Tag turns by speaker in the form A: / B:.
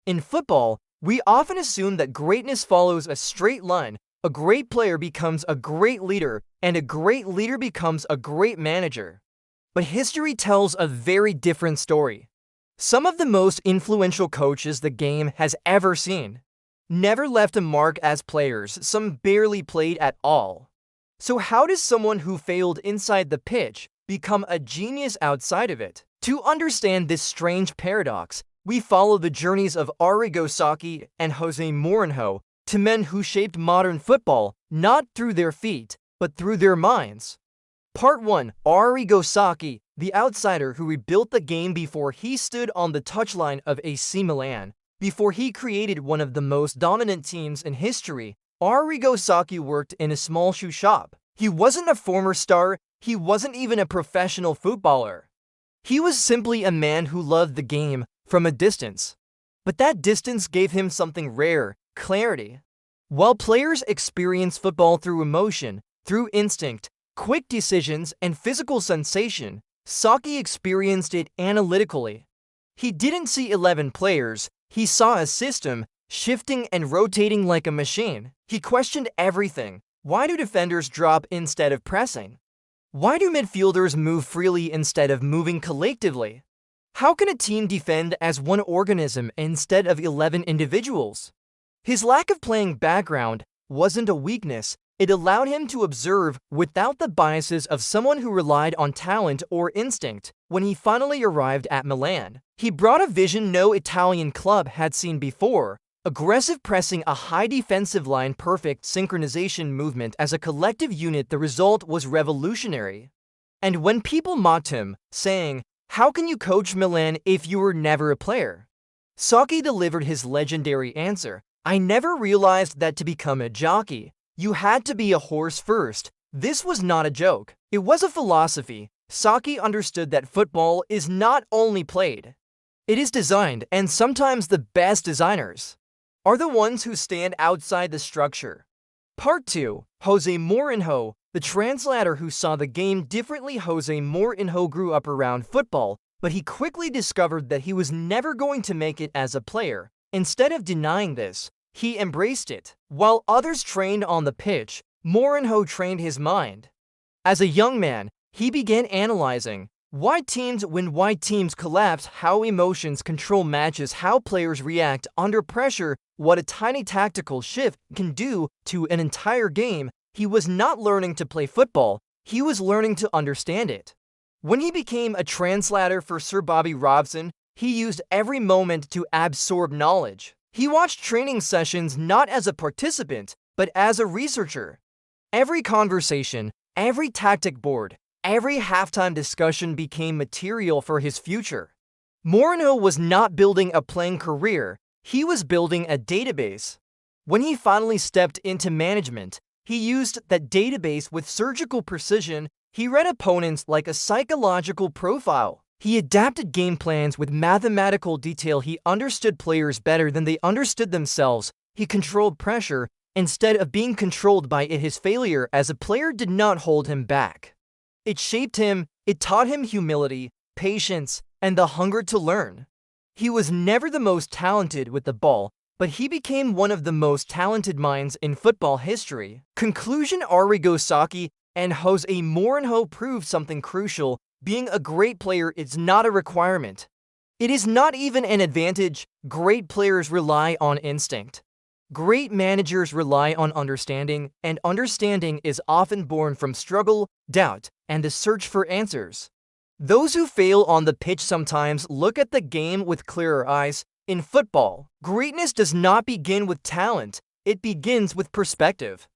A: In football, we often assume that greatness follows a straight line. A great player becomes a great leader, and a great leader becomes a great manager. But history tells a very different story. Some of the most influential coaches the game has ever seen never left a mark as players, some barely played at all. So how does someone who failed inside the pitch become a genius outside of it? To understand this strange paradox, we follow the journeys of Arrigo, Sacchi, and José Mourinho, to men who shaped modern football not through their feet, but through their minds. Part 1. Arrigo Sacchi, the outsider who rebuilt the game before he stood on the touchline of AC Milan. Before he created one of the most dominant teams in history, Arrigo Sacchi worked in a small shoe shop. He wasn't a former star, he wasn't even a professional footballer. He was simply a man who loved the game from a distance. But that distance gave him something rare: clarity. While players experience football through emotion, through instinct, quick decisions, and physical sensation, Sacchi experienced it analytically. He didn't see 11 players, he saw a system, shifting and rotating like a machine. He questioned everything. Why do defenders drop instead of pressing? Why do midfielders move freely instead of moving collectively? How can a team defend as one organism instead of 11 individuals? His lack of playing background wasn't a weakness. It allowed him to observe without the biases of someone who relied on talent or instinct. When he finally arrived at Milan, he brought a vision no Italian club had seen before: aggressive pressing, a high defensive line, perfect synchronization movement as a collective unit. The result was revolutionary. And when people mocked him, saying, "How can you coach Milan if you were never a player?" Sacchi delivered his legendary answer: "I never realized that to become a jockey, you had to be a horse first." This was not a joke. It was a philosophy. Sacchi understood that football is not only played, it is designed, and sometimes the best designers are the ones who stand outside the structure. Part 2. José Mourinho, the translator who saw the game differently. José Mourinho grew up around football, but he quickly discovered that he was never going to make it as a player. Instead of denying this, he embraced it. While others trained on the pitch, Mourinho trained his mind. As a young man, he began analyzing why teams win, why teams collapse, how emotions control matches, how players react under pressure, what a tiny tactical shift can do to an entire game. He was not learning to play football, he was learning to understand it. When he became a translator for Sir Bobby Robson, he used every moment to absorb knowledge. He watched training sessions not as a participant, but as a researcher. Every conversation, every tactic board, every halftime discussion became material for his future. Mourinho was not building a playing career, he was building a database. When he finally stepped into management, he used that database with surgical precision. He read opponents like a psychological profile. He adapted game plans with mathematical detail. He understood players better than they understood themselves. He controlled pressure instead of being controlled by it. His failure as a player did not hold him back. It shaped him, it taught him humility, patience, and the hunger to learn. He was never the most talented with the ball, but he became one of the most talented minds in football history. Conclusion: Arrigo Sacchi and José Mourinho proved something crucial. Being a great player is not a requirement. It is not even an advantage. Great players rely on instinct. Great managers rely on understanding, and understanding is often born from struggle, doubt, and the search for answers. Those who fail on the pitch sometimes look at the game with clearer eyes. In football, greatness does not begin with talent, it begins with perspective.